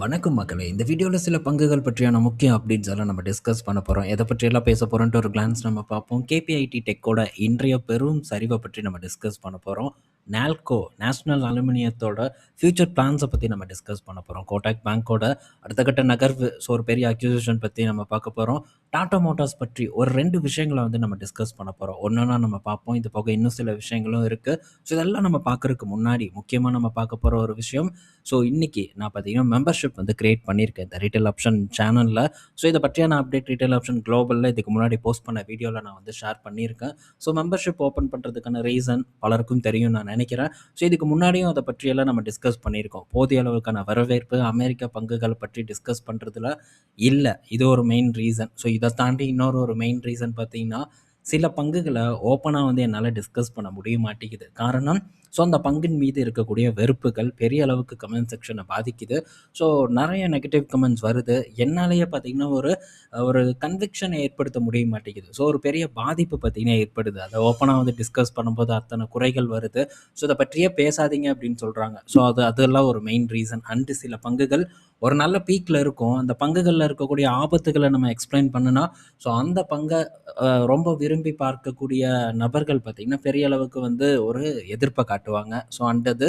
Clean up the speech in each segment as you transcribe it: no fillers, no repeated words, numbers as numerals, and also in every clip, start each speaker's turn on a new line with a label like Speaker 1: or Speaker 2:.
Speaker 1: வணக்கம் மக்களே! இந்த வீடியோல சில பங்குகள் பற்றியான முக்கிய அப்டேட்ஸ் எல்லாம் நம்ம டிஸ்கஸ் பண்ண போறோம். எத பற்றியெல்லாம் பேச போறோன்ட்டு ஒரு கிளான்ஸ் நம்ம பார்ப்போம். கேபிஐடி டெக்கோட இன்றைய பெரும் சரிவ பற்றி நம்ம டிஸ்கஸ் பண்ண போறோம். நால்கோ நேஷனல் அலுமினியத்தோட ஃபியூச்சர் பிளான்ஸ பத்தி நம்ம டிஸ்கஸ் பண்ண போறோம். கோடாக் பேங்கோட அடுத்த கட்ட நகர்வு, ஸோ ஒரு பெரிய அக்யூசிஷன் பத்தி நம்ம பார்க்க போறோம். டாடா மோட்டார்ஸ் பற்றி ஒரு 2 விஷயங்கள வந்து நம்ம டிஸ்கஸ் பண்ண போறோம். ஒன்னொன்னா நம்ம பார்ப்போம். இது போக இன்னும் சில விஷயங்களும் இருக்கு. ஸோ இதெல்லாம் நம்ம பார்க்கறதுக்கு முன்னாடி முக்கியமா நம்ம பார்க்க போற ஒரு விஷயம், ஸோ இன்னைக்கு நான் பார்த்தீங்கன்னா மெம்பர்ஷிப் வந்து கிரியேட் பண்ணியிருக்கேன் இந்த ரீட்டைல் ஆப்ஷன் சேனலில். ஸோ இதை பற்றியான அப்டேட் ரீட்டைல் ஆப்ஷன் குளோபலில் இதுக்கு முன்னாடி போஸ்ட் பண்ண வீடியோவில் நான் வந்து ஷேர் பண்ணியிருக்கேன். ஸோ மெம்பர்ஷிப் ஓப்பன் பண்ணுறதுக்கான ரீசன் பலருக்கும் தெரியும் நான் நினைக்கிறேன். ஸோ இதுக்கு முன்னாடியும் அதை பற்றியெல்லாம் நம்ம டிஸ்கஸ் பண்ணியிருக்கோம். போதிய அளவுக்கான வரவேற்பு அமெரிக்க பங்குகள் பற்றி டிஸ்கஸ் பண்ணுறதுல இல்லை, இது ஒரு மெயின் ரீசன். ஸோ இதை தாண்டி இன்னொரு ஒரு மெயின் ரீசன் பார்த்தீங்கன்னா, சில பங்குகளை ஓப்பனாக வந்து என்னால் டிஸ்கஸ் பண்ண முடிய மாட்டேங்குது. காரணம், ஸோ அந்த பங்கின் மீது இருக்கக்கூடிய வெறுப்புகள் பெரிய அளவுக்கு கமெண்ட் செக்ஷனை பாதிக்குது. ஸோ நிறைய நெகட்டிவ் கமெண்ட்ஸ் வருது. என்னாலேயே பார்த்தீங்கன்னா ஒரு ஒரு கன்விக்ஷனை ஏற்படுத்த முடிய மாட்டேங்குது. ஸோ ஒரு பெரிய பாதிப்பு பார்த்தீங்கன்னா ஏற்படுது. அதை ஓப்பனாக வந்து டிஸ்கஸ் பண்ணும்போது அத்தனை குறைகள் வருது. ஸோ இதை பற்றியே பேசாதீங்க அப்படின்னு சொல்கிறாங்க. ஸோ அதெல்லாம் ஒரு மெயின் ரீசன். அண்டு சில பங்குகள் ஒரு நல்ல பீக்கில் இருக்கும். அந்த பங்குகளில் இருக்கக்கூடிய ஆபத்துகளை நம்ம எக்ஸ்பிளைன் பண்ணுனா, ஸோ அந்த பங்கை ரொம்ப விரும்பி பார்க்கக்கூடிய நபர்கள் பார்த்திங்கன்னா பெரிய அளவுக்கு வந்து ஒரு எதிர்ப்பை காட்டுவாங்க. ஸோ அண்டது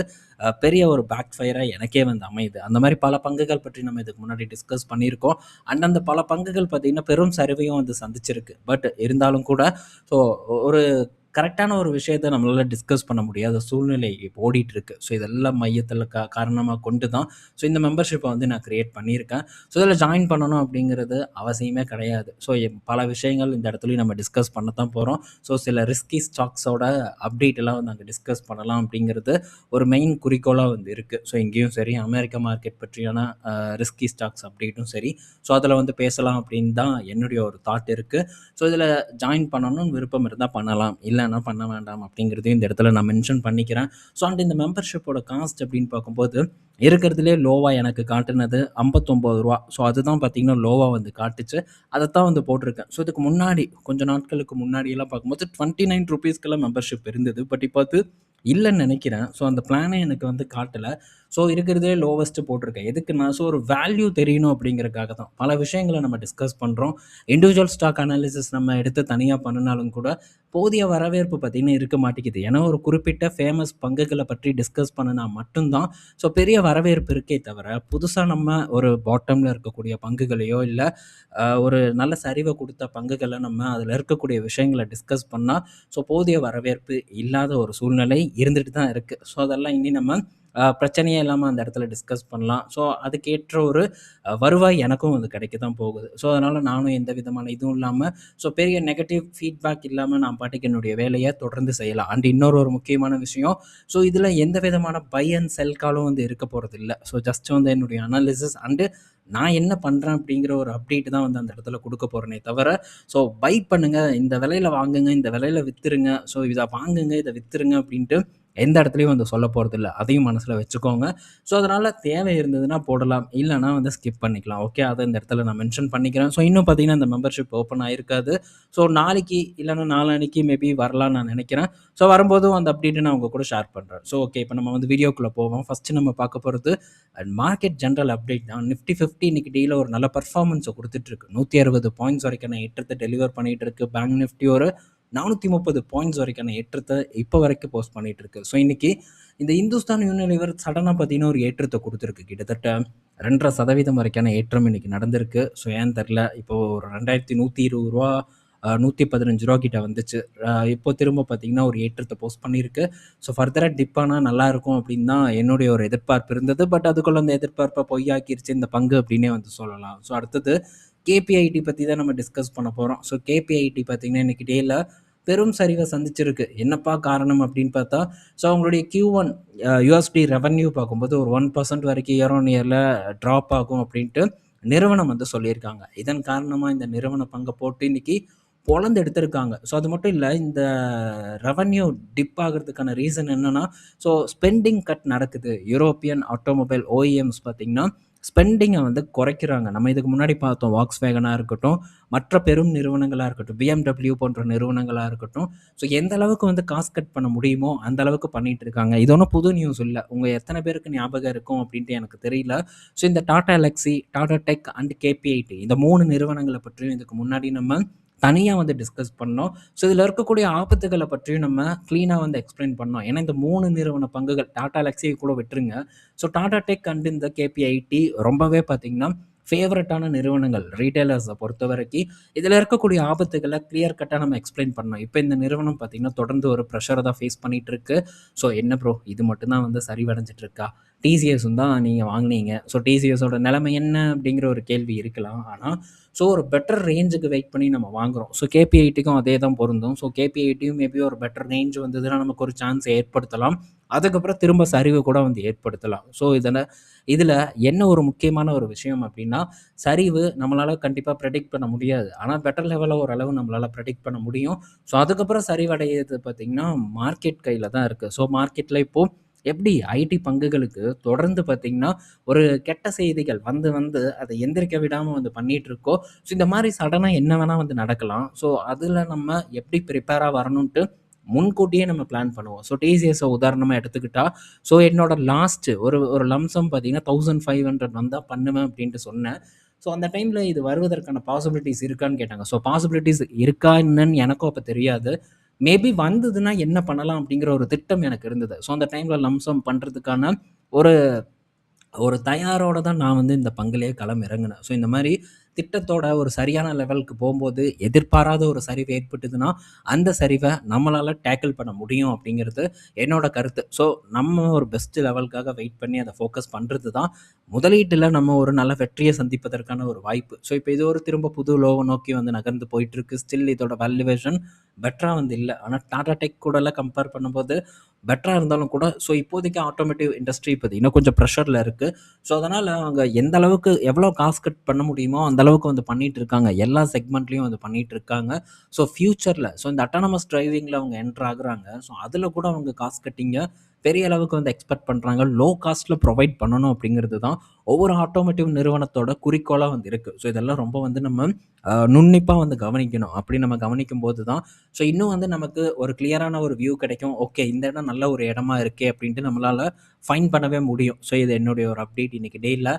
Speaker 1: பெரிய ஒரு பேக் ஃபயராக எனக்கே வந்து அமையுது. அந்த மாதிரி பல பங்குகள் பற்றி நம்ம இதுக்கு முன்னாடி டிஸ்கஸ் பண்ணியிருக்கோம். அண்ட் அந்த பல பங்குகள் பார்த்திங்கன்னா பெரும் சரிவையும் வந்து சந்திச்சிருக்கு. பட் இருந்தாலும் கூட ஸோ ஒரு கரெக்டான ஒரு விஷயத்தை நம்மளால் டிஸ்கஸ் பண்ண முடியாத சூழ்நிலை இப்போ ஓடிட்டுருக்கு. ஸோ இதெல்லாம் மையத்தில் காரணமாக கொண்டு தான் ஸோ இந்த மெம்பர்ஷிப்பை வந்து நான் க்ரியேட் பண்ணியிருக்கேன். ஸோ இதில் ஜாயின் பண்ணணும் அப்படிங்கிறது அவசியமே கிடையாது. ஸோ பல விஷயங்கள் இந்த இடத்துலையும் நம்ம டிஸ்கஸ் பண்ண தான் போகிறோம். ஸோ சில ரிஸ்கி ஸ்டாக்ஸோட அப்டேட் எல்லாம் வந்து அங்கே டிஸ்கஸ் பண்ணலாம் அப்படிங்கிறது ஒரு மெயின் குறிக்கோளாக வந்து இருக்குது. ஸோ இங்கேயும் சரி, அமெரிக்க மார்க்கெட் பற்றியான ரிஸ்கி ஸ்டாக்ஸ் அப்டேட்டும் சரி, ஸோ அதில் வந்து பேசலாம் அப்படின்னு தான் என்னுடைய ஒரு தாட் இருக்குது. ஸோ இதில் ஜாயின் பண்ணணும்னு விருப்பம் இருந்தால் பண்ணலாம், இல்லைன்னா பண்ண வேண்டாம் அப்படிங்கிறதையும் இந்த இடத்துல நான் மென்ஷன் பண்ணிக்கிறேன். ஸோ அண்ட் இந்த மெம்பர்ஷிப்போட காஸ்ட் அப்படின்னு பார்க்கும்போது இருக்கிறதுலே லோவாக எனக்கு காட்டுனது ரூ. 59. ஸோ அதுதான் பார்த்தீங்கன்னா லோவாக வந்து காட்டுச்சு. அதைத்தான் வந்து போட்டிருக்கேன். ஸோ இதுக்கு முன்னாடி கொஞ்சம் நாட்களுக்கு முன்னாடியெல்லாம் பார்க்கும்போது ₹29 மெம்பர்ஷிப் இருந்தது. பட் இப்போ அது இல்லைன்னு நினைக்கிறேன். ஸோ அந்த பிளானே எனக்கு வந்து காட்டலை. ஸோ இருக்கிறதே லோவஸ்ட்டு போட்டிருக்கேன். எதுக்குன்னா, ஸோ ஒரு வேல்யூ தெரியணும் அப்படிங்கிறதுக்காக தான். பல விஷயங்களை நம்ம டிஸ்கஸ் பண்ணுறோம். இண்டிவிஜுவல் ஸ்டாக் அனாலிசிஸ் நம்ம எடுத்து தனியாக பண்ணினாலும் கூட போதிய வரவேற்பு பார்த்திங்கன்னா இருக்க மாட்டேங்குது. ஏன்னா ஒரு குறிப்பிட்ட ஃபேமஸ் பங்குகளை பற்றி டிஸ்கஸ் பண்ணினா மட்டும்தான் ஸோ பெரிய வரவேற்பு இருக்கே தவிர, புதுசாக நம்ம ஒரு பாட்டமில் இருக்கக்கூடிய பங்குகளையோ இல்லை ஒரு நல்ல சரிவை கொடுத்த பங்குகளை நம்ம அதில் இருக்கக்கூடிய விஷயங்களை டிஸ்கஸ் பண்ணால் ஸோ போதிய வரவேற்பு இல்லாத ஒரு சூழ்நிலை இருந்துட்டு தான் இருக்குது. ஸோ அதெல்லாம் இனி நம்ம பிரச்சனையே இல்லாமல் அந்த இடத்துல டிஸ்கஸ் பண்ணலாம். ஸோ அதுக்கேற்ற ஒரு வருவாய் எனக்கும் அது கிடைக்க தான் போகுது. ஸோ அதனால் நானும் எந்த விதமான இதுவும் இல்லாமல் ஸோ பெரிய நெகட்டிவ் ஃபீட்பேக் இல்லாமல் நான் பாட்டுக்கு என்னுடைய வேலையை தொடர்ந்து செய்யலாம். அண்ட் இன்னொரு ஒரு முக்கியமான விஷயம், ஸோ இதில் எந்த விதமான பை அண்ட் செல் காலும் வந்து இருக்க போகிறது இல்லை. ஸோ ஜஸ்ட் வந்து என்னுடைய அனாலிசிஸ் அண்டு நான் என்ன பண்ணுறேன் அப்படிங்கிற ஒரு அப்டேட் தான் வந்து அந்த இடத்துல கொடுக்க போகிறேனே தவிர, ஸோ பை பண்ணுங்கள், இந்த விலையில் வாங்குங்க, இந்த விலையில் விற்றுருங்க, ஸோ இதை வாங்குங்க, இதை விற்றுருங்க அப்படின்ட்டு எந்த இடத்துலையும் வந்து சொல்ல போகிறதில்ல. அதையும் மனசில் வச்சுக்கோங்க. ஸோ அதனால் தேவை இருந்ததுன்னா போடலாம், இல்லைனா வந்து ஸ்கிப் பண்ணிக்கலாம். ஓகே, அதை இந்த இடத்துல நான் மென்ஷன் பண்ணிக்கிறேன். ஸோ இன்னும் பார்த்தீங்கன்னா இந்த மெம்பர்ஷிப் ஓப்பன் ஆகிருக்காது. ஸோ நாளைக்கு இல்லைனா நாளான்னைக்கு மேபி வரலான்னு நான் நினைக்கிறேன். ஸோ வரும்போதும் அந்த அப்டேட்டை நான் உங்கள் கூட ஷேர் பண்ணுறேன். ஸோ ஓகே, இப்போ நம்ம வந்து வீடியோக்குள்ளே போவோம். ஃபஸ்ட்டு நம்ம பார்க்க போகிறது மார்க்கெட் ஜென்ரல் அப்டேட் தான். நிஃப்டி 50 இன்னைக்கு டேயில் ஒரு நல்ல பர்ஃபார்மன்ஸை கொடுத்துட்ருக்கு. 160 பாயிண்ட்ஸ் வரைக்கான ஏற்றத்தை டெலிவர் பண்ணிகிட்டு இருக்கு. பேங்க் நிஃப்டி ஒரு 430 பாயிண்ட்ஸ் வரைக்கான ஏற்றத்தை இப்போ வரைக்கும் போஸ்ட் பண்ணிட்டு இருக்கு. ஸோ இன்னைக்கு இந்த இந்துஸ்தான் யூனிலிவர் சடனாக பார்த்தீங்கன்னா ஒரு ஏற்றத்தை கொடுத்துருக்கு. கிட்டத்தட்ட 2.5% வரைக்கான ஏற்றம் இன்னைக்கு நடந்திருக்கு. ஸோ ஏன்னு தெரில, இப்போ ஒரு ₹2120 ₹115 கிட்ட வந்துச்சு. இப்போ திரும்ப பார்த்தீங்கன்னா ஒரு ஏற்றத்தை போஸ்ட் பண்ணியிருக்கு. ஸோ ஃபர்தராக டிப்பானால் நல்லாயிருக்கும் அப்படின்னு தான் என்னுடைய ஒரு எதிர்பார்ப்பு இருந்தது. பட் அதுக்குள்ள அந்த எதிர்பார்ப்பை பொய்யாக்கிருச்சு இந்த பங்கு அப்படின்னே வந்து சொல்லலாம். ஸோ அடுத்தது கேபிஐடி பற்றி தான் நம்ம டிஸ்கஸ் பண்ண போகிறோம். ஸோ கேபிஐடி பார்த்திங்கன்னா இன்றைக்கி டேயில் பெரும் சரிவை சந்திச்சிருக்கு. என்னப்பா காரணம் அப்படின்னு பார்த்தா, ஸோ அவங்களுடைய Q1 USD ரெவன்யூ பார்க்கும்போது ஒரு 1% வரைக்கும் இயர் ஆன் இயரில் ட்ராப் ஆகும் அப்படின்ட்டு நிறுவனம் வந்து சொல்லியிருக்காங்க. இதன் காரணமாக இந்த நிறுவன பங்கை போட்டு இன்றைக்கி பொழந்து எடுத்திருக்காங்க. ஸோ அது மட்டும் இல்லை, இந்த ரெவன்யூ டிப் ஆகிறதுக்கான ரீசன் என்னென்னா, ஸோ ஸ்பெண்டிங் கட் நடக்குது. யூரோப்பியன் ஆட்டோமொபைல் OEMs பார்த்திங்கன்னா ஸ்பெண்டிங்கை வந்து குறைக்கிறாங்க. நம்ம இதுக்கு முன்னாடி பார்த்தோம் வாக்ஸ்வேகனாக இருக்கட்டும், மற்ற பெரும் நிறுவனங்களாக இருக்கட்டும், BMW போன்ற நிறுவனங்களாக இருக்கட்டும். ஸோ எந்த அளவுக்கு வந்து காசு கட் பண்ண முடியுமோ அந்த அளவுக்கு பண்ணிட்டு இருக்காங்க. இது ஒன்றும் புது நியூஸ் இல்லை. உங்கள் எத்தனை பேருக்கு ஞாபகம் இருக்கும் அப்படின்ட்டு எனக்கு தெரியல. ஸோ இந்த Tata LXi, Tata tech and KPIT இந்த 3 நிறுவனங்களை பற்றியும் இதுக்கு முன்னாடி நம்ம தனியாக வந்து டிஸ்கஸ் பண்ணோம். ஸோ இதில் இருக்கக்கூடிய ஆபத்துகளை பற்றியும் நம்ம க்ளீனாக வந்து எக்ஸ்பிளைன் பண்ணோம். ஏன்னா இந்த 3 நிறுவன பங்குகள் டாடா எலக்ஸியை கூட விட்டுருங்க. ஸோ டாடா டெக் அண்ட் இந்த கேபிஐடி ரொம்பவே பார்த்தீங்கன்னா ஃபேவரட்டான நிறுவனங்கள் ரீட்டைலர்ஸை பொறுத்த வரைக்கும். இதில் இருக்கக்கூடிய ஆபத்துகளை கிளியர் கட்டாக நம்ம எக்ஸ்பிளைன் பண்ணோம். இப்போ இந்த நிறுவனம் பார்த்தீங்கன்னா தொடர்ந்து ஒரு ப்ரெஷரை தான் ஃபேஸ் பண்ணிகிட்டு இருக்கு. ஸோ என்ன ப்ரோ இது மட்டும்தான் வந்து சரிவடைஞ்சிட்டு இருக்கா? டிசிஎஸும் தான் நீங்கள் வாங்கினீங்க. ஸோ டிசிஎஸோட நிலைமை என்ன அப்படிங்கிற ஒரு கேள்வி இருக்கலாம். ஆனால் ஸோ ஒரு பெட்டர் ரேஞ்சுக்கு வெயிட் பண்ணி நம்ம வாங்குகிறோம். ஸோ கேபிஐடிக்கும் அதே தான் பொருந்தும். ஸோ கேபிஐடியும் மேபி ஒரு பெட்டர் ரேஞ்ச் வந்ததுன்னா நமக்கு ஒரு சான்ஸ் ஏற்படுத்தலாம். அதுக்கப்புறம் திரும்ப சரிவு கூட வந்து ஏற்படுத்தலாம். ஸோ இதில் என்ன ஒரு முக்கியமான ஒரு விஷயம் அப்படின்னா, சரிவு நம்மளால் கண்டிப்பாக ப்ரெடிக்ட் பண்ண முடியாது. ஆனால் பெட்டர் லெவலில் ஓரளவு நம்மளால் ப்ரெடிக்ட் பண்ண முடியும். ஸோ அதுக்கப்புறம் சரிவடைகிறது பார்த்திங்கன்னா மார்க்கெட் கையில் தான் இருக்குது. ஸோ மார்க்கெட்டில் இப்போது எப்படி ஐடி பங்குகளுக்கு தொடர்ந்து பார்த்திங்கன்னா ஒரு கெட்ட செய்திகள் வந்து வந்து அதை எந்திரிக்க விடாமல் வந்து பண்ணிகிட்டு இருக்கோ. ஸோ இந்த மாதிரி சடனாக என்ன வேணால் வந்து நடக்கலாம். ஸோ அதில் நம்ம எப்படி ப்ரிப்பேராக வரணுன்ட்டு முன்கூட்டியே நம்ம பிளான் பண்ணுவோம். ஸோ டிசிஎஸை உதாரணமாக எடுத்துக்கிட்டா, ஸோ என்னோட லாஸ்ட்டு ஒரு லம்சம் பார்த்தீங்கன்னா 1500 வந்தால் பண்ணுவேன் அப்படின்ட்டு சொன்னேன். ஸோ அந்த டைமில் இது வருவதற்கான பாசிபிலிட்டிஸ் இருக்கான்னு கேட்டாங்க. ஸோ பாசிபிலிட்டிஸ் இருக்கா என்னன்னு எனக்கும் அப்போ தெரியாது. மேபி வந்ததுன்னா என்ன பண்ணலாம் அப்படிங்கிற ஒரு திட்டம் எனக்கு இருந்தது. ஸோ அந்த டைமில் லம்சம் பண்ணுறதுக்கான ஒரு ஒரு தயாரோட தான் நான் வந்து இந்த பங்குலயே களம் இறங்கினேன். ஸோ இந்த மாதிரி திட்டத்தோட ஒரு சரியான லெவலுக்கு போகும்போது எதிர்பாராத ஒரு சரிவு ஏற்பட்டதுன்னா அந்த சரிவை நம்மளால் டேக்கிள் பண்ண முடியும் அப்படிங்கிறது என்னோட கருத்து. ஸோ நம்ம ஒரு பெஸ்ட் லெவலுக்காக வெயிட் பண்ணி அதை ஃபோக்கஸ் பண்ணுறது தான் முதலீட்டில் நம்ம ஒரு நல்ல வெற்றியை சந்திப்பதற்கான ஒரு வாய்ப்பு. ஸோ இப்போ இது ஒரு திரும்ப புது லோவை நோக்கி வந்து நகர்ந்து போயிட்டுருக்கு. ஸ்டில் இதோட வேல்யூவேஷன் பெட்டராக வந்து இல்லை. ஆனால் டாடா டெக் கூடலாம் கம்பேர் பண்ணும்போது பெட்டராக இருந்தாலும் கூட ஸோ இப்போதைக்கு ஆட்டோமேட்டிவ் இண்டஸ்ட்ரி இன்னும் கொஞ்சம் ப்ரெஷரில் இருக்குது. ஸோ அதனால் அவங்க எந்த அளவுக்கு எவ்வளோ காசு கட் பண்ண முடியுமோ அந்த அளவுக்கு வந்து பண்ணிகிட்டு இருக்காங்க. எல்லா செக்மெண்ட்லேயும் வந்து பண்ணிகிட்டு இருக்காங்க. ஸோ ஃப்யூச்சரில் ஸோ இந்த அட்டானமஸ் டிரைவிங்கில் அவங்க என்ட்ரு ஆகுறாங்க. ஸோ அதில் கூட அவங்க காசு கட்டிங்க பெரிய அளவுக்கு வந்து எக்ஸ்பெக்ட் பண்ணுறாங்க. லோ காஸ்ட்டில் ப்ரொவைட் பண்ணணும் அப்படிங்கிறது தான் ஒவ்வொரு ஆட்டோமேட்டிவ் நிறுவனத்தோட குறிக்கோளாக வந்து இருக்குது. ஸோ இதெல்லாம் ரொம்ப வந்து நம்ம நுண்ணிப்பாக வந்து கவனிக்கணும். அப்படி நம்ம கவனிக்கும் போது தான் ஸோ இன்னும் வந்து நமக்கு ஒரு கிளியரான ஒரு வியூ கிடைக்கும். ஓகே இந்த இடம் நல்ல ஒரு இடமா இருக்கே அப்படின்ட்டு நம்மளால் ஃபைன் பண்ணவே முடியும். ஸோ இது என்னுடைய ஒரு அப்டேட். இன்றைக்கி டேயில்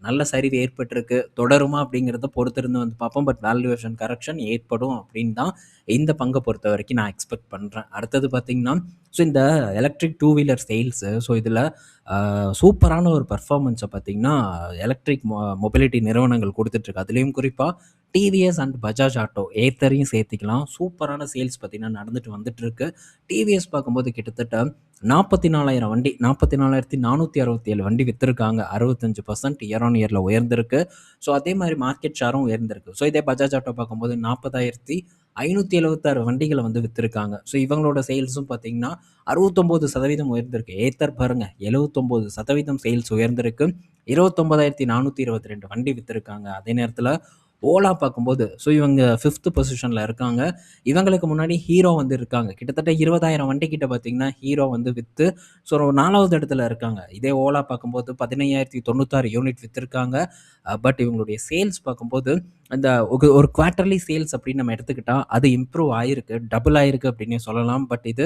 Speaker 1: நல்ல சரிவு ஏற்பட்டிருக்கு. தொடருமா அப்படிங்கிறத பொறுத்திருந்து வந்து பார்ப்போம். பட் வேல்யூவேஷன் கரெக்ஷன் ஏற்படும் அப்படின்னு தான் இந்த பங்கை பொறுத்த வரைக்கும் நான் எக்ஸ்பெக்ட் பண்ணுறேன். அடுத்தது பார்த்திங்கன்னா ஸோ இந்த electric two wheeler sales so இதில் சூப்பரான ஒரு பர்ஃபார்மன்ஸை பார்த்திங்கன்னா எலக்ட்ரிக் மொபிலிட்டி நிறுவனங்கள் கொடுத்துட்ருக்கு. அதுலேயும் குறிப்பாக டிவிஎஸ் அண்ட் பஜாஜ் ஆட்டோ ஏத்தரையும் சேர்த்திக்கலாம். சூப்பரான சேல்ஸ் பார்த்திங்கன்னா நடந்துட்டு வந்துட்டுருக்கு. டிவிஎஸ் பார்க்கும்போது கிட்டத்தட்ட 44,000 வண்டி 44,467 வண்டி விற்றுருக்காங்க. 65% இயர் ஆன் இயரில் உயர்ந்திருக்கு. ஸோ அதே மாதிரி மார்க்கெட் ஷேரும் உயர்ந்திருக்கு. ஸோ இதே பஜாஜ் ஆட்டோ பார்க்கும்போது 40,576 வண்டிகளை வந்து விற்றுருக்காங்க. ஸோ இவங்களோட சேல்ஸும் பார்த்திங்கன்னா 69% உயர்ந்திருக்கு. ஏத்தர் பாருங்கள் 79% சேல்ஸ் உயர்ந்திருக்கு. 29,422 வண்டி விற்றுருக்காங்க. அதே நேரத்தில் ஓலா பார்க்கும்போது ஸோ இவங்க 5th பொசிஷனில் இருக்காங்க. இவங்களுக்கு முன்னாடி ஹீரோ வந்து இருக்காங்க. கிட்டத்தட்ட 20,000 வண்டி கிட்ட பார்த்திங்கன்னா ஹீரோ வந்து விற்று ஸோ 4வது இடத்துல இருக்காங்க. இதே ஓலா பார்க்கும்போது 15,096 யூனிட் விற்றுருக்காங்க. பட் இவங்களுடைய சேல்ஸ் பார்க்கும்போது அந்த ஒரு குவார்ட்டர்லி சேல்ஸ் அப்படின்னு நம்ம எடுத்துக்கிட்டால் அது இம்ப்ரூவ் ஆகிருக்கு. டபுள் ஆகிருக்கு அப்படின்னே சொல்லலாம். பட் இது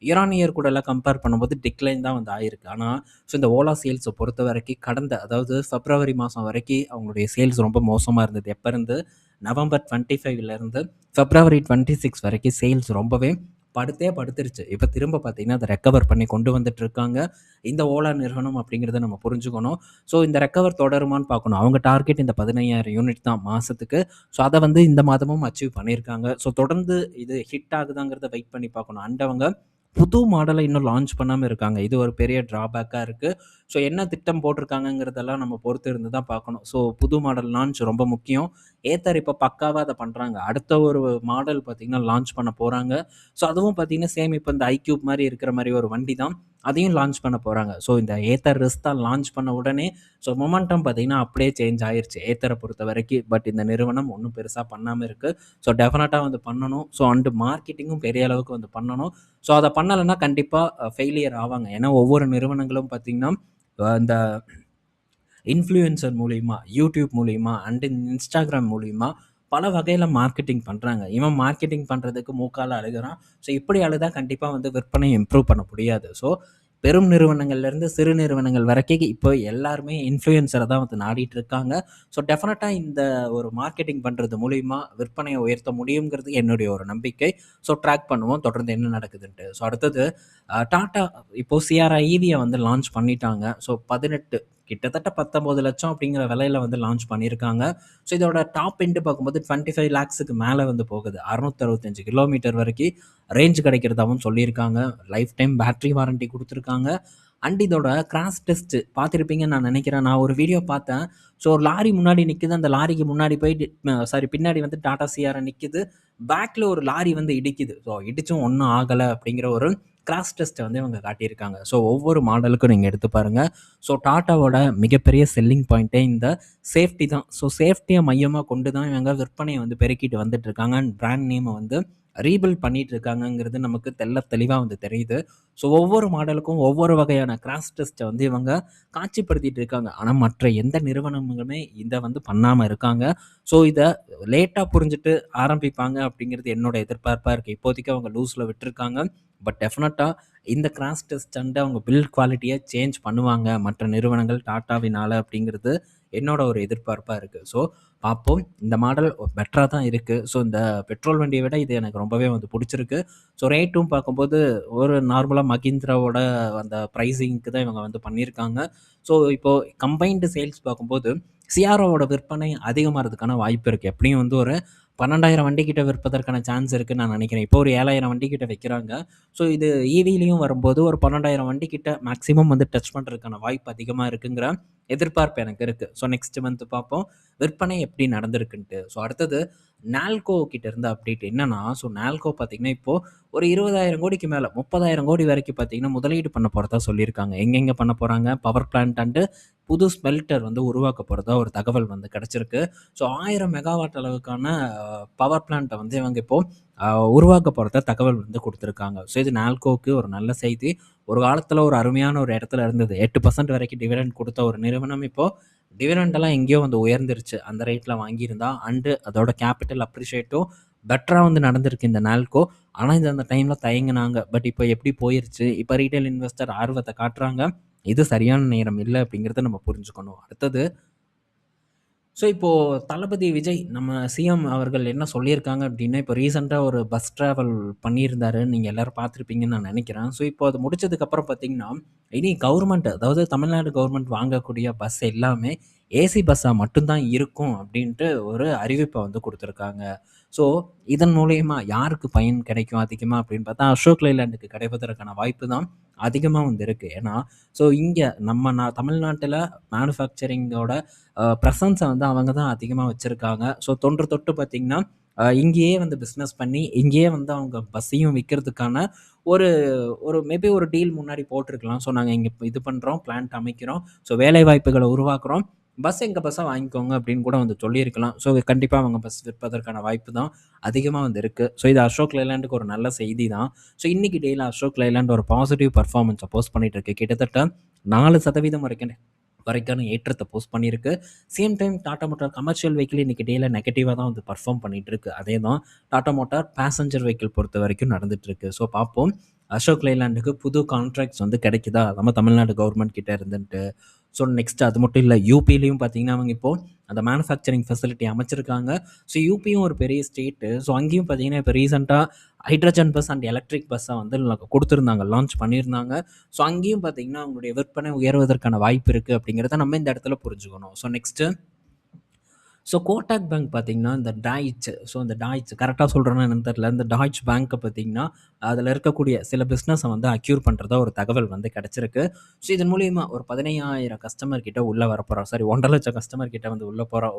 Speaker 1: இயர் ஆன் இயர் கூட எல்லாம் கம்பேர் பண்ணும்போது டிக்ளைன் தான் வந்து ஆகிருக்கு. ஆனால் ஸோ இந்த ஓலா சேல்ஸை பொறுத்த வரைக்கும் அதாவது பிப்ரவரி மாதம் வரைக்கும் அவங்களுடைய சேல்ஸ் ரொம்ப மோசமாக இருந்தது. எப்போ இருந்து நவம்பர் 25லேருந்து பிப்ரவரி 26 வரைக்கும் சேல்ஸ் ரொம்பவே படுத்துருச்சு. இப்போ திரும்ப பார்த்தீங்கன்னா அதை ரெக்கவர் பண்ணி கொண்டு வந்துட்டு இருக்காங்க இந்த ஓலா நிறுவனம் அப்படிங்கிறத நம்ம புரிஞ்சுக்கணும். ஸோ இந்த ரெக்கவர் தொடருமான்னு பார்க்கணும். அவங்க டார்கெட் இந்த 15,000 யூனிட் தான் மாதத்துக்கு. ஸோ அதை வந்து இந்த மாதமும் அச்சீவ் பண்ணியிருக்காங்க. ஸோ தொடர்ந்து இது ஹிட் ஆகுதாங்கிறத வெயிட் பண்ணி பார்க்கணும். அண்ட் அவங்க புது மாடலை இன்னும் லான்ச் பண்ணாமல் இருக்காங்க. இது ஒரு பெரிய ட்ராபேக்காக இருக்குது. ஸோ என்ன திட்டம் போட்டிருக்காங்கங்கிறதெல்லாம் நம்ம பொறுத்து இருந்து தான் பார்க்கணும். ஸோ புது மாடல் லான்ச் ரொம்ப முக்கியம். ஏத்தர் இப்போ பக்காவாக அதை பண்ணுறாங்க. அடுத்த ஒரு மாடல் பார்த்திங்கன்னா லான்ச் பண்ண போகிறாங்க. ஸோ அதுவும் பார்த்திங்கன்னா சேம் இப்போ இந்த ஐக்யூப் மாதிரி இருக்கிற மாதிரி ஒரு வண்டி தான். அதையும் லான்ச் பண்ண போகிறாங்க. ஸோ இந்த ஏத்தர் ரிஸ்க் தான் லான்ச் பண்ண உடனே ஸோ மொமெண்டம் பார்த்திங்கன்னா அப்படியே சேஞ்ச் ஆயிடுச்சு ஏத்தரை பொறுத்த வரைக்கும். பட் இந்த நிறுவனம் ஒன்றும் பெருசாக பண்ணாமல் இருக்குது. ஸோ டெஃபினட்டாக வந்து பண்ணணும். ஸோ அண்டு மார்க்கெட்டிங்கும் பெரிய அளவுக்கு வந்து பண்ணணும். ஸோ அதை பண்ணலைன்னா கண்டிப்பாக ஃபெயிலியர் ஆவாங்க. ஏன்னா ஒவ்வொரு நிறுவனங்களும் பார்த்திங்கன்னா இந்த இன்ஃப்ளூயன்சர் மூலியமா, யூடியூப் மூலியமா அண்ட் இன்ஸ்டாகிராம் மூலியமா பல வகையில மார்க்கெட்டிங் பண்றாங்க. இவன் மார்க்கெட்டிங் பண்றதுக்கு மூக்கால அழுகுறான். ஸோ இப்படி அழுதா கண்டிப்பா வந்து விற்பனைய இம்ப்ரூவ் பண்ண முடியாது. ஸோ பெரும் நிறுவனங்கள்ல இருந்து சிறு நிறுவனங்கள் வரைக்கும் இப்போ எல்லாருமே இன்ஃப்ளூயன்சர தான் வந்து நாடிட்டு இருக்காங்க. ஸோ டெஃபினட்டா இந்த ஒரு மார்க்கெட்டிங் பண்றது மூலியமா விற்பனைய உயர்த்த முடியுங்கிறது என்னுடைய ஒரு நம்பிக்கை. ஸோ ட்ராக் பண்ணுவோம் தொடர்ந்து என்ன நடக்குதுன்ட்டு. ஸோ அடுத்தது டாட்டா இப்போ சிஆர்ஐ ஈவிய வந்து லான்ச் பண்ணிட்டாங்க. ஸோ 18 கிட்டத்தட்ட 19,00,000 அப்படிங்கிற விலையில வந்து லான்ச் பண்ணியிருக்காங்க. ஸோ இதோட டாப் எண்ட் பார்க்கும்போது 25 லேக்ஸுக்கு மேலே வந்து போகுது. 665 கிலோமீட்டர் வரைக்கும் ரேஞ்ச் கிடைக்கிறதாவும் சொல்லியிருக்காங்க. லைஃப் டைம் பேட்டரி வாரண்டி கொடுத்துருக்காங்க. அண்ட் இதோட கிராஷ் டெஸ்ட் பார்த்துருப்பீங்கன்னு நான் நினைக்கிறேன். நான் ஒரு வீடியோ பார்த்தேன். ஸோ ஒரு லாரி முன்னாடி நிற்குது. அந்த லாரிக்கு முன்னாடி போய் சாரி பின்னாடி வந்து டாடா சிஆர்ஐ நிற்குது. பேக்கில் ஒரு லாரி வந்து இடிக்குது. ஸோ இடிச்சும் ஒன்றும் ஆகலை அப்படிங்கிற ஒரு கிராஷ் டெஸ்ட்டை வந்து இவங்க காட்டியிருக்காங்க. ஸோ ஒவ்வொரு மாடலுக்கும் நீங்கள் எடுத்து பாருங்கள். ஸோ டாட்டாவோட மிகப்பெரிய செல்லிங் பாயிண்ட்டே இந்த சேஃப்டி தான். ஸோ சேஃப்டியை மையமாக கொண்டு தான் இவங்க விற்பனையை வந்து பெருக்கிட்டு வந்துட்டு இருக்காங்க. அண்ட் பிராண்ட் நேமை வந்து ரீபில்ட் பண்ணிட்டு இருக்காங்கங்கிறது நமக்கு தெளிவாக வந்து தெரியுது. ஸோ ஒவ்வொரு மாடலுக்கும் ஒவ்வொரு வகையான கிராஷ் டெஸ்ட்டை வந்து இவங்க காட்சிப்படுத்திட்டு இருக்காங்க. ஆனால் மற்ற எந்த நிறுவனங்களுமே இதை வந்து பண்ணாமல் இருக்காங்க. ஸோ இதை லேட்டாக புரிஞ்சுட்டு ஆரம்பிப்பாங்க அப்படிங்கிறது என்னோட எதிர்பார்ப்பாக இருக்குது. இப்போதைக்கு அவங்க லூஸில் விட்டுருக்காங்க. பட் டெஃபினட்டாக இந்த கிராஷ் டெஸ்ட் அண்ட் அவங்க பில்ட் குவாலிட்டியை சேஞ்ச் பண்ணுவாங்க மற்ற நிறுவனங்கள் டாட்டாவினால் அப்படிங்கிறது என்னோட ஒரு எதிர்பார்ப்பாக இருக்குது. ஸோ பார்ப்போம். இந்த மாடல் பெட்டராக தான் இருக்குது. ஸோ இந்த பெட்ரோல் வண்டியை விட இது எனக்கு ரொம்பவே வந்து பிடிச்சிருக்கு. ஸோ ரேட்டும் பார்க்கும்போது ஒரு நார்மலாக மஹிந்திராவோட அந்த ப்ரைஸிங்க்கு தான் இவங்க வந்து பண்ணியிருக்காங்க. ஸோ இப்போது கம்பைன்டு சேல்ஸ் பார்க்கும்போது சிஆர்ஓவோட விற்பனை அதிகமாகிறதுக்கான வாய்ப்பு இருக்குது. எப்படியும் வந்து ஒரு 12,000 வண்டி கிட்ட விற்பதற்கான சான்ஸ் இருக்குன்னு நான் நினைக்கிறேன். இப்போ ஒரு 7,000 வண்டி கிட்ட வைக்கிறாங்க. ஸோ இது ஈவிலையும் வரும்போது ஒரு 12,000 வண்டி கிட்ட மேக்ஸிமம் வந்து டச் பண்ணுறதுக்கான வாய்ப்பு அதிகமாக இருக்குங்கிற எதிர்பார்ப்பு எனக்கு இருக்குது. ஸோ நெக்ஸ்ட் மந்த் பார்ப்போம் விற்பனை எப்படி நடந்திருக்குன்ட்டு. ஸோ அடுத்தது நால்கோ கிட்ட இருந்த அப்டேட் என்னன்னா, ஸோ நால்கோ பார்த்தீங்கன்னா இப்போ ஒரு 20,000 கோடிக்கு மேலே 30,000 கோடி வரைக்கும் பார்த்தீங்கன்னா முதலீடு பண்ண போகிறதா சொல்லியிருக்காங்க. எங்கெங்கே பண்ண போகிறாங்க? பவர் பிளான்ட் அண்டு புது ஸ்மெல்டர் வந்து உருவாக்க போகிறதா ஒரு தகவல் வந்து கிடச்சிருக்கு. ஸோ 1000 மெகாவாட் அளவுக்கான பவர் பிளான்ட்டை வந்து இவங்க இப்போது உருவாக்க போகிறதா தகவல் வந்து கொடுத்துருக்காங்க. ஸோ இது நால்கோவுக்கு ஒரு நல்ல செய்தி. ஒரு காலத்தில் ஒரு அருமையான ஒரு இடத்துல இருந்தது. 8% வரைக்கும் டிவிடெண்ட் கொடுத்த ஒரு நிறுவனம் இப்போது டிவிடெண்டெல்லாம் எங்கேயோ வந்து உயர்ந்துருச்சு. அந்த ரேட்டில் வாங்கியிருந்தா அண்டு அதோட கேபிட்டல் அப்ரிஷியேட்டும் பெட்டராக வந்து நடந்திருக்கு இந்த நால்கோ. ஆனால் இது அந்த டைமில் தயங்குனாங்க. பட் இப்போ எப்படி போயிருச்சு? இப்போ ரீட்டைல் இன்வெஸ்டர் ஆர்வத்தை காட்டுறாங்க. இது சரியான நேரம் இல்லை அப்படிங்கிறத நம்ம புரிஞ்சுக்கணும். அடுத்தது ஸோ இப்போது தளபதி விஜய் நம்ம சிஎம் அவர்கள் என்ன சொல்லியிருக்காங்க அப்படின்னா, இப்போ ரீசெண்டாக ஒரு பஸ் ட்ராவல் பண்ணியிருந்தாரு. நீங்கள் எல்லோரும் பார்த்துருப்பீங்கன்னு நான் நினைக்கிறேன். ஸோ இப்போ அது முடிச்சதுக்கப்புறம் பார்த்தீங்கன்னா, இனி கவர்மெண்ட் அதாவது தமிழ்நாடு கவர்மெண்ட் வாங்கக்கூடிய பஸ் எல்லாமே ஏசி பஸ்ஸாக மட்டும்தான் இருக்கும் அப்படின்ட்டு ஒரு அறிவிப்பை வந்து கொடுத்துருக்காங்க. ஸோ இதன் மூலியமா யாருக்கு பயன் கிடைக்கும் அதிகமாக அப்படின்னு பார்த்தா, அசோக் லைலாண்டுக்கு கிடைப்பதற்கான வாய்ப்பு தான் அதிகமாக வந்து இருக்குது. ஏன்னா ஸோ இங்கே நம்ம தமிழ்நாட்டில் மேனுஃபேக்சரிங்கோட ப்ரெசன்ஸை வந்து அவங்க தான் அதிகமாக வச்சுருக்காங்க. ஸோ தொன்று தொட்டு பார்த்திங்கன்னா இங்கேயே வந்து பிஸ்னஸ் பண்ணி இங்கேயே வந்து அவங்க பஸ்ஸையும் விற்கிறதுக்கான ஒரு ஒரு மேபி ஒரு டீல் முன்னாடி போட்டிருக்கலாம். ஸோ நாங்கள் இங்கே இது பண்ணுறோம், பிளான்ட் அமைக்கிறோம், ஸோ வேலை வாய்ப்புகளை உருவாக்குறோம், பஸ் எங்கள் பஸ்ஸை வாங்கிக்கோங்க அப்படின்னு கூட வந்து சொல்லியிருக்கலாம். ஸோ கண்டிப்பாக அவங்க பஸ் விற்பதற்கான வாய்ப்பு தான் அதிகமாக வந்து இருக்குது. ஸோ இது அசோக் லைலாண்டுக்கு ஒரு நல்ல செய்தி தான். ஸோ இன்றைக்கி டேயில் அசோக் லைலாண்ட் ஒரு பாசிட்டிவ் பர்ஃபார்மன்ஸை போஸ்ட் பண்ணிகிட்டு இருக்கு. கிட்டத்தட்ட 4% வரைக்கான ஏற்றத்தை போஸ்ட் பண்ணியிருக்கு. Same time Tata motor commercial vehicle இன்றைக்கி டேயில் நெகட்டிவாக தான் வந்து பர்ஃபார்ம் பண்ணிகிட்ருக்கு. அதே தான் டாடா மோட்டார் பேசஞ்சர் வெஹிக்கிள் பொறுத்த வரைக்கும் நடந்துகிட்ருக்கு. ஸோ பார்ப்போம் அசோக் லைலாண்டுக்கு புது கான்ட்ராக்ட்ஸ் வந்து கிடைக்குதா நம்ம தமிழ்நாடு கவர்மெண்ட் கிட்டே இருந்துட்டு. ஸோ நெக்ஸ்ட் அது மட்டும் இல்லை, யூபிலையும் பார்த்தீங்கன்னா அவங்க இப்போது அந்த மேனுஃபேக்சரிங் ஃபெசிலிட்டி அமைச்சிருக்காங்க. ஸோ யூபியும் ஒரு பெரிய ஸ்டேட்டு. ஸோ அங்கேயும் பார்த்தீங்கன்னா இப்போ ரீசெண்டாக ஹைட்ரஜன் பஸ் அண்ட் எலக்ட்ரிக் பஸ்ஸை வந்து கொடுத்துருந்தாங்க, லான்ச் பண்ணியிருந்தாங்க. ஸோ அங்கேயும் பார்த்தீங்கன்னா அவங்களுடைய விற்பனை உயர்வதற்கான வாய்ப்பு இருக்குது அப்படிங்கிறத நம்ம இந்த இடத்துல புரிஞ்சுக்கணும். So next so Kotak bank பார்த்தீங்கன்னா இந்த டாய்ச் கரெக்டாக சொல்கிறேன்னா என்னன்னு தெரியல. இந்த டாய்ச் பேங்க்கை பார்த்தீங்கன்னா அதில் இருக்கக்கூடிய சில பிஸ்னஸை வந்து அக்யூர் பண்ணுறதா ஒரு தகவல் வந்து கிடச்சிருக்கு. ஸோ இதன் மூலிமா ஒரு 15,000 கஸ்டமர் கிட்ட உள்ளே வரப்போகிறோம். 1,50,000 கஸ்டமர் கிட்ட வந்து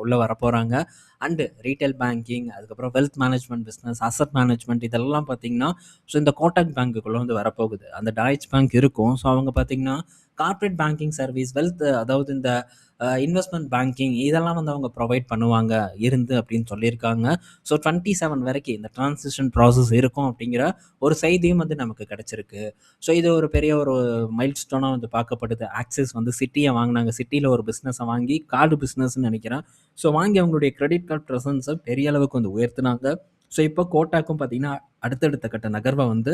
Speaker 1: உள்ளே வரப்போகிறாங்க. அண்டு ரீட்டைல் பேங்கிங், அதுக்கப்புறம் wealth management business, asset management இதெல்லாம் பார்த்தீங்கன்னா ஸோ இந்த கோட்டாக் பேங்க்குள்ளே வந்து வரப்போகுது. அந்த டாய்ச் பேங்க் இருக்கும். ஸோ அவங்க பார்த்தீங்கன்னா கார்ப்பரேட் பேங்கிங் சர்வீஸ், வெல்த் அதாவது இந்த இன்வெஸ்ட்மெண்ட் பேங்கிங் இதெல்லாம் வந்து அவங்க ப்ரொவைட் பண்ணுவாங்க அப்படின்னு சொல்லியிருக்காங்க. ஸோ 27 வரைக்கும் இந்த டிரான்சிஷன் ப்ராசஸ் இருக்கும் அப்படிங்கிற ஒரு செய்தியும் வந்து நமக்கு கிடைச்சிருக்கு. ஸோ இது ஒரு பெரிய ஒரு மைல் ஸ்டோனாக வந்து பார்க்கப்படுது. ஆக்சிஸ் வந்து சிட்டியை வாங்கினாங்க. சிட்டியில் ஒரு பிஸ்னஸை வாங்கி கார்டு பிஸ்னஸ்ன்னு நினைக்கிறேன். ஸோ வாங்கி அவங்களுடைய கிரெடிட் கார்டு ப்ரெசன்ஸை பெரிய அளவுக்கு வந்து உயர்த்தினாங்க. ஸோ இப்போ கோட்டாக்கும் பார்த்தீங்கன்னா அடுத்தடுத்த கட்ட நகர்வை வந்து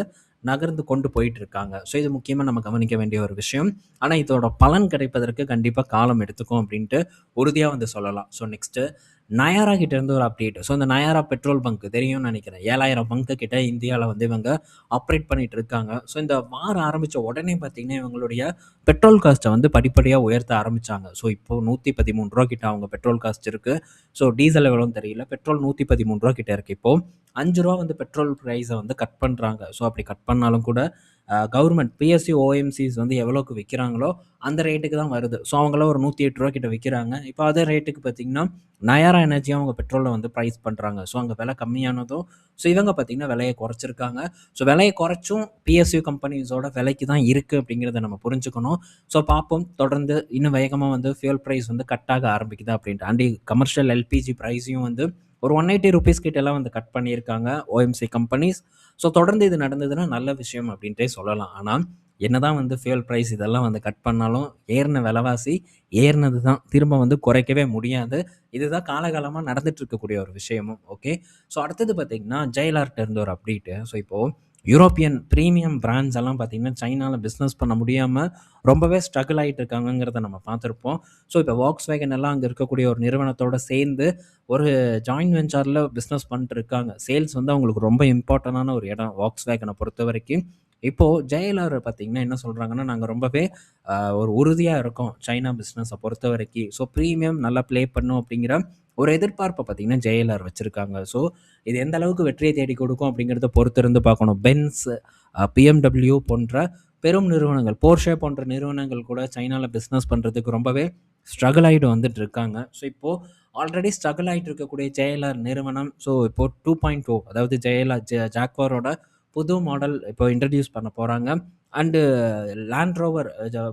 Speaker 1: நகர்ந்து கொண்டு போயிட்டு இருக்காங்க. ஸோ இது முக்கியமாக நம்ம கவனிக்க வேண்டிய ஒரு விஷயம். ஆனால் இதோட பலன் கிடைப்பதற்கு கண்டிப்பாக காலம் எடுத்துக்கும் அப்படின்ட்டு உறுதியாக வந்து சொல்லலாம். ஸோ நெக்ஸ்ட்டு நயாரா கிட்ட இருந்து ஒரு அப்டேட். ஸோ இந்த நயாரா பெட்ரோல் பங்க் தெரியும்னு நினைக்கிறேன். 7000 பங்கு கிட்ட இந்தியாவில் வந்து இவங்க ஆப்ரேட் பண்ணிட்டு இருக்காங்க. ஸோ இந்த வாரம் ஆரம்பித்த உடனே பார்த்தீங்கன்னா இவங்களுடைய பெட்ரோல் காஸ்ட்டை வந்து படிப்படியாக உயர்த்த ஆரம்பித்தாங்க. ஸோ இப்போ ரூ. 113 கிட்ட அவங்க பெட்ரோல் காஸ்ட் இருக்குது. ஸோ டீசல் எவ்வளோன்னு தெரியல. பெட்ரோல் ரூ. 113 கிட்ட இருக்குது. இப்போது ரூ. 5 வந்து பெட்ரோல் ப்ரைஸை வந்து கட் பண்ணுறாங்க. ஸோ அப்படி கட் பண்ணாலும் கூட கவர்மெண்ட் பிஎஸ்சி ஓஎம்சிஸ் வந்து எவ்வளோக்கு விற்கிறாங்களோ அந்த ரேட்டுக்கு தான் வருது. ஸோ அவங்களாம் ஒரு ரூ. 108 கிட்ட விற்கிறாங்க. இப்போ அதே ரேட்டுக்கு பார்த்தீங்கன்னா நயாரா எனர்ஜியாக அவங்க பெட்ரோலை வந்து ப்ரைஸ் பண்ணுறாங்க. ஸோ அங்கே விலை கம்மியானதும் ஸோ இவங்க பார்த்தீங்கன்னா விலையை குறைச்சிருக்காங்க. ஸோ விலையை குறைச்சும் பிஎஸ்யூ கம்பெனிஸோட விலைக்கு தான் இருக்குது அப்படிங்கிறத நம்ம புரிஞ்சுக்கணும். ஸோ பார்ப்போம் தொடர்ந்து இன்னும் வேகமாக வந்து ஃபியூல் ப்ரைஸ் வந்து கட் ஆக ஆரம்பிக்குது அப்படின்ட்டு. அண்ட் கமர்ஷியல் எல்பிஜி ப்ரைஸையும் வந்து ஒரு ₹180 கிட்டலாம் வந்து கட் பண்ணியிருக்காங்க ஓஎம்சி கம்பெனிஸ். ஸோ தொடர்ந்து இது நடந்ததுன்னா நல்ல விஷயம் அப்படின்ட்டே சொல்லலாம். ஆனால் என்னதான் வந்து ஃபியூல் ப்ரைஸ் இதெல்லாம் வந்து கட் பண்ணாலும் ஏறின விலைவாசி ஏறினது தான், திரும்ப வந்து குறைக்கவே முடியாது. இதுதான் காலகாலமாக நடந்துட்டு இருக்கக்கூடிய ஒரு விஷயமும். ஓகே, ஸோ அடுத்தது பார்த்தீங்கன்னா ஜெயலர்ட்ட இருந்து ஒரு அப்டேட்டு. ஸோ இப்போது யூரோப்பியன் ப்ரீமியம் பிராண்ட்ஸ் எல்லாம் பார்த்தீங்கன்னா சைனாவில் பிஸ்னஸ் பண்ண முடியாமல் ரொம்பவே ஸ்ட்ரகிள் ஆகிட்டு இருக்காங்கிறத நம்ம பார்த்துருப்போம். ஸோ இப்போ வாக்ஸ்வேகன் எல்லாம் அங்கே இருக்கக்கூடிய ஒரு நிறுவனத்தோடு சேர்ந்து ஒரு ஜாயின்ட் வெஞ்சரில் பிஸ்னஸ் பண்ணிட்டு இருக்காங்க. சேல்ஸ் வந்து அவங்களுக்கு ரொம்ப இம்பார்ட்டண்டான ஒரு இடம் வாக்ஸ்வேகனை பொறுத்த வரைக்கும். இப்போது ஜெயலர் பார்த்தீங்கன்னா என்ன சொல்கிறாங்கன்னா, நாங்கள் ரொம்பவே ஒரு உறுதியாக இருக்கோம் சைனா பிஸ்னஸை பொறுத்த வரைக்கும். ஸோ ப்ரீமியம் நல்லா ப்ளே பண்ணும் அப்படிங்கிற ஒரு எதிர்பார்ப்பை பார்த்தீங்கன்னா ஜெயலர் வச்சுருக்காங்க. ஸோ இது எந்த அளவுக்கு வெற்றியை தேடி கொடுக்கும் அப்படிங்கிறத பொறுத்திருந்து பார்க்கணும். பென்ஸ், பிஎம்டபிள்யூ போன்ற பெரும் நிறுவனங்கள், போர்ஷே போன்ற நிறுவனங்கள் கூட சைனாவில் பிஸ்னஸ் பண்ணுறதுக்கு ரொம்பவே ஸ்ட்ரகிள் ஆகிட்டு வந்துட்டு இருக்காங்க. ஸோ இப்போது ஆல்ரெடி ஸ்ட்ரகிள் ஆகிட்டு இருக்கக்கூடிய ஜெயலர் நிறுவனம் ஸோ இப்போது 2.0 அதாவது ஜாக்வாரோட புது மாடல் இப்போ இன்ட்ரடியூஸ் பண்ண போகிறாங்க. அண்டு லேண்ட் ரோவர்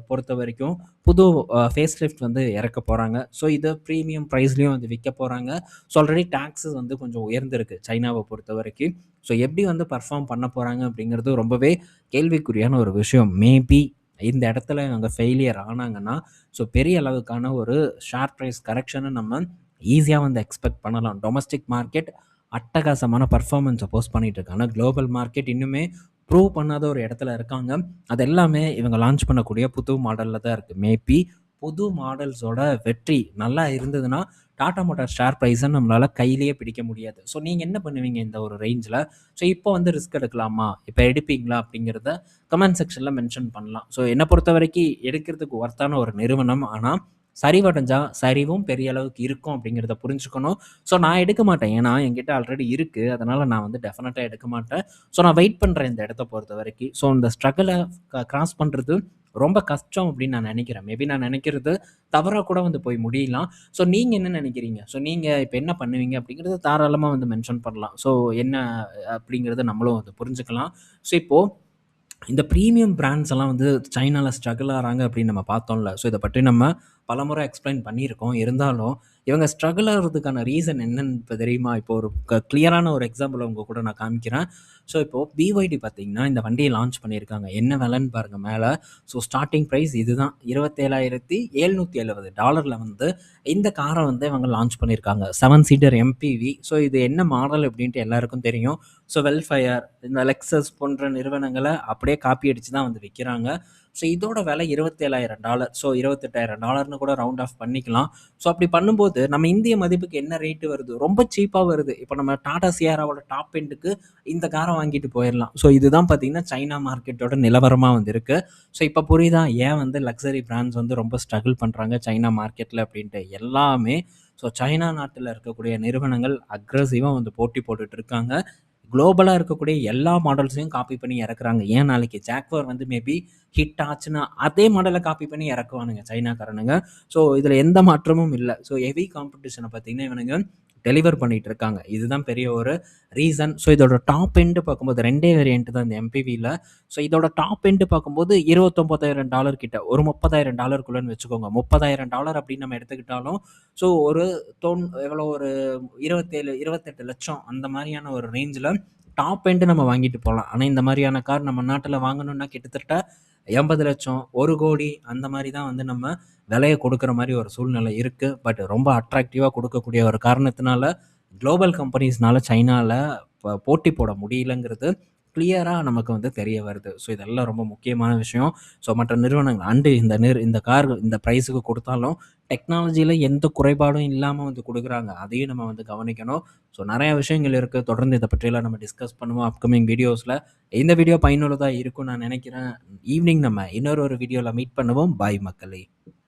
Speaker 1: பொறுத்த வரைக்கும் புது ஃபேஸ் லிஃப்ட் வந்து இறக்க போகிறாங்க. ஸோ இதை ப்ரீமியம் ப்ரைஸ்லேயும் வந்து விற்க போகிறாங்க. ஸோ ஆல்ரெடி டேக்ஸஸ் வந்து கொஞ்சம் உயர்ந்திருக்கு சைனாவை பொறுத்த வரைக்கும். ஸோ எப்படி வந்து பர்ஃபார்ம் பண்ண போகிறாங்க அப்படிங்கிறது ரொம்பவே கேள்விக்குறியான ஒரு விஷயம். மேபி இந்த இடத்துல அவங்க ஃபெயிலியர் ஆனாங்கன்னா ஸோ பெரிய அளவுக்கான ஒரு ஷேர் ப்ரைஸ் கரெக்ஷனை நம்ம ஈஸியாக வந்து எக்ஸ்பெக்ட் பண்ணலாம். டொமஸ்டிக் மார்க்கெட் அட்டகாசமான பர்ஃபார்மன்ஸை போஸ்ட் பண்ணிகிட்டு இருக்காங்க. குளோபல் மார்க்கெட் இன்னுமே ப்ரூவ் பண்ணாத ஒரு இடத்துல இருக்காங்க. அது எல்லாமே இவங்க லான்ச் பண்ணக்கூடிய புது மாடலில் தான் இருக்குது. மேபி புது மாடல்ஸோட வெற்றி நல்லா இருந்ததுன்னா டாடா மோட்டார் ஷேர் ப்ரைஸை நம்மளால் கையிலேயே பிடிக்க முடியாது. ஸோ நீங்கள் என்ன பண்ணுவீங்க இந்த ஒரு ரேஞ்சில்? ஸோ இப்போ வந்து ரிஸ்க் எடுக்கலாமா, இப்போ எடுப்பீங்களா அப்படிங்கிறத கமெண்ட் செக்ஷனில் மென்ஷன் பண்ணலாம். ஸோ என்னை பொறுத்த வரைக்கும் எடுக்கிறதுக்கு ஒர்த்தான ஒரு நிறுவனம். ஆனால் சரிவடைஞ்சா சரிவும் பெரிய அளவுக்கு இருக்கும் அப்படிங்கிறத புரிஞ்சுக்கணும். ஸோ நான் எடுக்க மாட்டேன். ஏன்னா என்கிட்ட ஆல்ரெடி இருக்குது. அதனால் நான் வந்து டெஃபினட்டாக எடுக்க மாட்டேன். ஸோ நான் வெயிட் பண்ணுறேன் இந்த இடத்த பொறுத்த வரைக்கும். ஸோ இந்த ஸ்ட்ரகிளை கிராஸ் பண்ணுறது ரொம்ப கஷ்டம் அப்படின்னு நான் நினைக்கிறேன். மேபி நான் நினைக்கிறது தவறாக கூட வந்து போய் முடியலாம். ஸோ நீங்கள் என்ன நினைக்கிறீங்க? ஸோ நீங்கள் இப்போ என்ன பண்ணுவீங்க அப்படிங்கிறத தாராளமாக வந்து மென்ஷன் பண்ணலாம். ஸோ என்ன அப்படிங்கிறத நம்மளும் வந்து புரிஞ்சுக்கலாம். ஸோ இப்போது இந்த ப்ரீமியம் பிராண்ட்ஸ் எல்லாம் வந்து சைனாவில் ஸ்ட்ரகிள் ஆகிறாங்க அப்படின்னு நம்ம பார்த்தோம்ல. ஸோ இதை பற்றி நம்ம பலமுறை எக்ஸ்பிளைன் பண்ணியிருக்கோம். இருந்தாலும் இவங்க ஸ்ட்ரகிள் ஆகிறதுக்கான ரீசன் என்னன்னு இப்போ தெரியுமா? இப்போ ஒரு கிளியரான ஒரு எக்ஸாம்பிள் உங்க கூட நான் காமிக்கிறேன். ஸோ இப்போது பிஒய்டி பார்த்தீங்கன்னா இந்த வண்டியை லான்ச் பண்ணியிருக்காங்க. என்ன விலைன்னு பாருங்கள் மேலே. ஸோ ஸ்டார்டிங் ப்ரைஸ் இதுதான் $27,770 வந்து இந்த காரை வந்து இவங்க லான்ச் பண்ணியிருக்காங்க. 7 சீட்டர் எம்பிவி. ஸோ இது என்ன மாடல் அப்படின்ட்டு எல்லாருக்கும் தெரியும். ஸோ வெல்ஃபயர், இந்த லெக்ஸஸ் போன்ற நிறுவனங்களை அப்படியே காப்பி அடித்து தான் வந்து விற்கிறாங்க. ஸோ இதோட விலை $27,000. ஸோ $28,000 கூட ரவுண்ட் ஆஃப் பண்ணிக்கலாம். ஸோ அப்படி பண்ணும்போது நம்ம இந்திய மதிப்புக்கு என்ன ரேட்டு வருது? ரொம்ப சீப்பாக வருது. இப்போ நம்ம டாடா சியாராவோட டாப் எண்டுக்கு இந்த காரை வாங்கிட்டு போயிடலாம். ஸோ இதுதான் பார்த்தீங்கன்னா சைனா மார்க்கெட்டோட நிலவரமாக வந்து இருக்குது. ஸோ இப்போ புரியுதா ஏன் வந்து லக்ஸரி பிராண்ட்ஸ் வந்து ரொம்ப ஸ்ட்ரகிள் பண்ணுறாங்க சைனா மார்க்கெட்டில் அப்படின்ட்டு. எல்லாமே ஸோ சைனா நாட்டில் இருக்கக்கூடிய நிறுவனங்கள் அக்ரெசிவாக வந்து போட்டி போட்டுட்டு இருக்காங்க. குளோபலாக இருக்கக்கூடிய எல்லா மாடல்ஸையும் காப்பி பண்ணி இறக்குறாங்க. ஏன் நாளைக்கு ஜாக்வார் வந்து மேபி ஹிட் ஆச்சுன்னா அதே மாடலை காப்பி பண்ணி இறக்குவானுங்க சைனாக்காரனுங்க. ஸோ இதில் எந்த மாற்றமும் இல்லை. ஸோ ஹெவி காம்படிஷனை பார்த்தீங்கன்னா இவனுங்க டெலிவர் பண்ணிட்டு இருக்காங்க. இதுதான் பெரிய ஒரு ரீசன். ஸோ இதோட டாப் எண்ட் பார்க்கும்போது 2 வேரியன்ட் தான் இந்த எம்பிவில. ஸோ இதோட டாப் எண்ட் பார்க்கும்போது $29,000 கிட்ட, ஒரு $30,000 வச்சுக்கோங்க. $30,000 அப்படின்னு நம்ம எடுத்துக்கிட்டாலும், ஸோ ஒரு எவ்வளோ ஒரு 27, 28 லட்சம் அந்த மாதிரியான ஒரு ரேஞ்சில் டாப் எண்ட் நம்ம வாங்கிட்டு போகலாம். ஆனால் இந்த மாதிரியான கார் நம்ம நாட்டில் வாங்கணும்னா கிட்டத்தட்ட 80 லட்சம், 1 கோடி அந்த மாதிரி தான் வந்து நம்ம விலையை கொடுக்குற மாதிரி ஒரு சூழ்நிலை இருக்குது. பட் ரொம்ப அட்ராக்டிவாக கொடுக்கக்கூடிய ஒரு காரணத்தினால குளோபல் கம்பெனிஸ்னால சைனாவில் போட்டி போட முடியலங்கிறது கிளியராக நமக்கு வந்து தெரிய வருது. ஸோ இதெல்லாம் ரொம்ப முக்கியமான விஷயம். ஸோ மற்ற நிறுவனங்கள் அண்டு இந்த கார் இந்த ப்ரைஸுக்கு கொடுத்தாலும் டெக்னாலஜியில் எந்த குறைபாடும் இல்லாமல் வந்து கொடுக்குறாங்க. அதையும் நம்ம வந்து கவனிக்கணும். ஸோ நிறையா விஷயங்கள் இருக்குது. தொடர்ந்து இதை பற்றியெல்லாம் நம்ம டிஸ்கஸ் பண்ணுவோம் அப்கமிங் வீடியோஸில். இந்த வீடியோ பயனுள்ளதாக இருக்கும்னு நான் நினைக்கிறேன். ஈவினிங் நம்ம இன்னொரு வீடியோவில் மீட் பண்ணுவோம். பாய் மக்களே.